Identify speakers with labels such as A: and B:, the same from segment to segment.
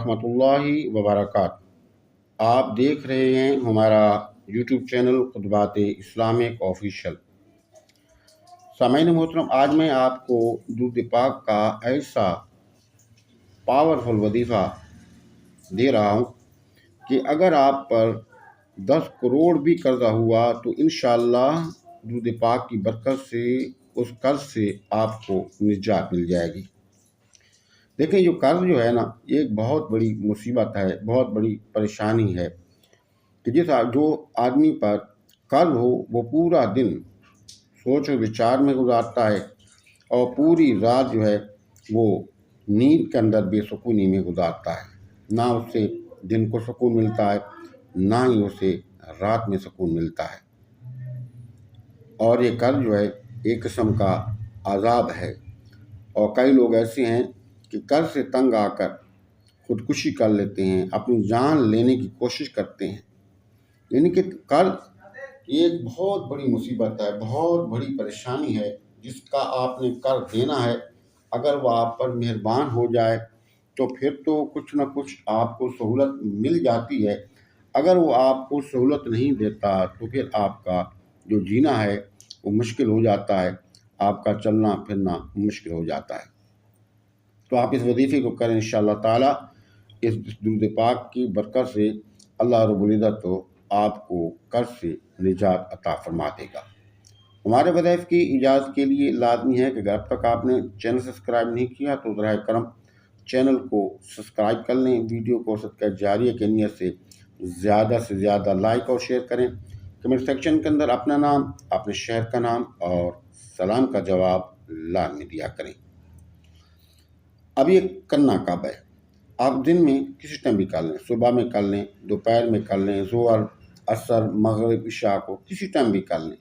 A: वरहमतुल्लाहि वबरकातुहू। आप देख रहे हैं हमारा यूट्यूब चैनल खुतबात इस्लामिक ऑफिशियल। सामाईन मोहतरम, आज मैं आपको दुरूद पाक का ऐसा पावरफुल वजीफ़ा दे रहा हूँ कि अगर आप पर 10 करोड़ भी कर्जा हुआ तो इंशाअल्लाह दुरूद पाक की बरकत से उस कर्ज से आपको निजात मिल जाएगी। देखिए, जो कर्ज जो है ना, ये एक बहुत बड़ी मुसीबत है, बहुत बड़ी परेशानी है कि जो आदमी पर कर्ज हो वो पूरा दिन सोच और विचार में गुजारता है और पूरी रात जो है वो नींद के अंदर बेसुकूनी में गुजारता है। ना उससे दिन को सुकून मिलता है, ना ही उसे रात में सुकून मिलता है। और ये कर्ज जो है एक किस्म का अजाब है। और कई लोग ऐसे हैं कि कर्ज से तंग आकर खुदकुशी कर लेते हैं, अपनी जान लेने की कोशिश करते हैं। यानी कि कर्ज एक बहुत बड़ी मुसीबत है, बहुत बड़ी परेशानी है जिसका आपने कर्ज देना है। अगर वह आप पर मेहरबान हो जाए तो फिर तो कुछ ना कुछ आपको सहूलत मिल जाती है। अगर वो आपको सहूलत नहीं देता तो फिर आपका जो जीना है वो मुश्किल हो जाता है, आपका चलना फिरना मुश्किल हो जाता है। तो आप इस वजीफ़े को करें इंशाअल्लाह ताला। इस दुरूद पाक की बरकत से अल्लाह रब्बुल इज़्ज़त तो आपको कर्ज से निजात अता फरमा देगा। हमारे वज़ाइफ की इजाज़त के लिए लाजमी है कि अगर अब तक आपने चैनल सब्सक्राइब नहीं किया तो बराए करम चैनल को सब्सक्राइब कर लें। वीडियो को सदका जारिया की नीयत से ज़्यादा लाइक और शेयर करें। कमेंट सेक्शन के अंदर अपना नाम, अपने शहर का नाम और सलाम का जवाब लाजमी दिया करें। अब ये करना कब है? आप दिन में किसी टाइम भी कर लें, सुबह में कर लें, दोपहर में कर लें, ज़ोहर, असर, मगरिब, इशा को किसी टाइम भी कर लें।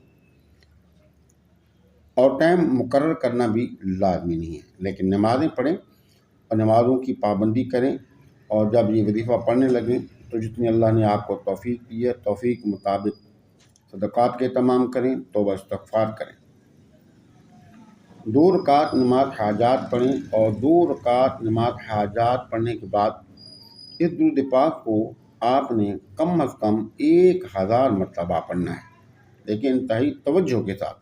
A: और टाइम मुकर्रर करना भी लाजमी नहीं है, लेकिन नमाज़ें पढ़ें और नमाज़ों की पाबंदी करें। और जब ये वजीफ़ा पढ़ने लगें तो जितनी अल्लाह ने आपको तौफीक दी है, तौफीक मुताबिक सदक़ात के तमाम करें, तौबा इस्तग़फ़ार करें। 2 रकात नमाज हाजात पढ़ें और 2 रकात नमाज हाजात पढ़ने के बाद इस दुरूद पाक को आपने कम अज़ कम 1000 मरतबा पढ़ना है। लेकिन इंतहाई तवज्जो के साथ,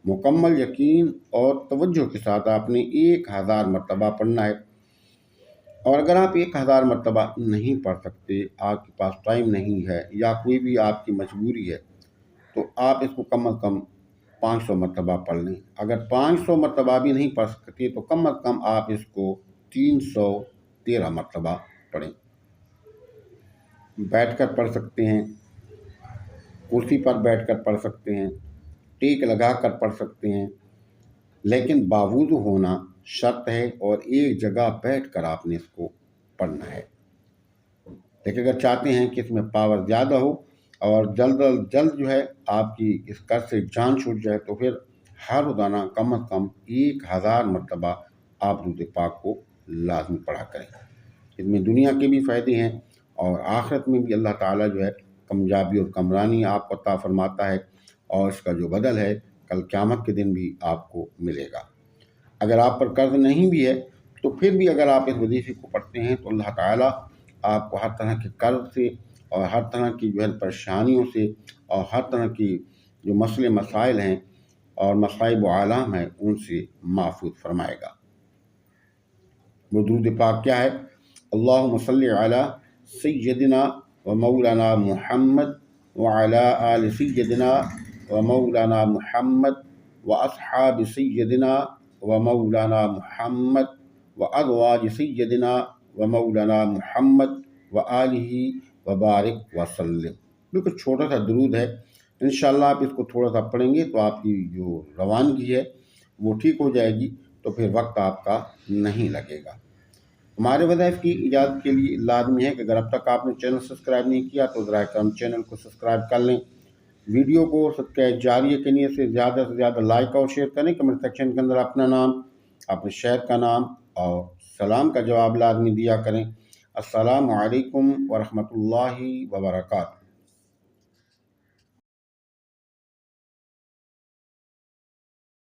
A: मुकम्मल यकीन और तवज्जो के साथ आपने 1000 मरतबा पढ़ना है। और अगर आप 1000 मरतबा नहीं पढ़ सकते, आपके पास टाइम नहीं है या कोई भी आपकी मजबूरी है, तो आप इसको कम अज़ कम 500 मरतबा पढ़ लें। अगर 500 मरतबा भी नहीं पढ़ सकते तो कम अज़ कम आप इसको 313 मरतबा पढ़ें। बैठकर पढ़ सकते हैं, कुर्सी पर बैठकर पढ़ सकते हैं, टेक लगाकर पढ़ सकते हैं, लेकिन बावुज़ू होना शर्त है और एक जगह बैठकर आपने इसको पढ़ना है। लेकिन अगर चाहते हैं कि इसमें पावर ज़्यादा हो और जल्द जो है आपकी इस कर्ज से जान छूट जाए तो फिर हर रोज़ाना कम अज़ कम 1000 मरतबा आप दुरूद पाक को लाज़मी पढ़ा करें। इसमें दुनिया के भी फ़ायदे हैं और आखिरत में भी अल्लाह ताला जो है कामयाबी और कमरानी आपको अता फरमाता है और इसका जो बदल है कल क़यामत के दिन भी आपको मिलेगा। अगर आप पर कर्ज नहीं भी है तो फिर भी अगर आप इस वजीफ़े को पढ़ते हैं तो अल्लाह ताला आपको हर तरह के कर्ज से और हर तरह की जो है परेशानियों से और हर तरह की जो मसले मसाइल हैं और मसाइब व आलाम हैं उनसे महफूज फरमाएगा। वो दुरूद पाक क्या है? अल्लाहुम्मा सल्लि अला सय्यदिना व मौलाना मुहम्मद व अला आलि सय्यदिना व मौलाना मुहम्मद व अस्हाबि सय्यदिना व मौलाना मुहम्मद व अज़वाज सय्यदिना व मौलाना मुहम्मद व आलिही व बारिक व सल्लिम। बिल्कुल छोटा सा दुरूद है। इंशाअल्लाह आप इसको थोड़ा सा पढ़ेंगे तो आपकी जो रवानगी है वो ठीक हो जाएगी, तो फिर वक्त आपका नहीं लगेगा। हमारे वज़ाइफ की इजाज़त के लिए लाजमी है कि अगर अब तक आपने चैनल सब्सक्राइब नहीं किया तो ज़रा करम चैनल को सब्सक्राइब कर लें। वीडियो को सदका जारिया के नीयत से ज़्यादा लाइक और शेयर करें। कमेंट सेक्शन के अंदर अपना नाम, अपने शहर का नाम और सलाम का जवाब लाजमी दिया करें। अस्सलामु अलैकुम व रहमतुल्लाहि व बरकातुहू।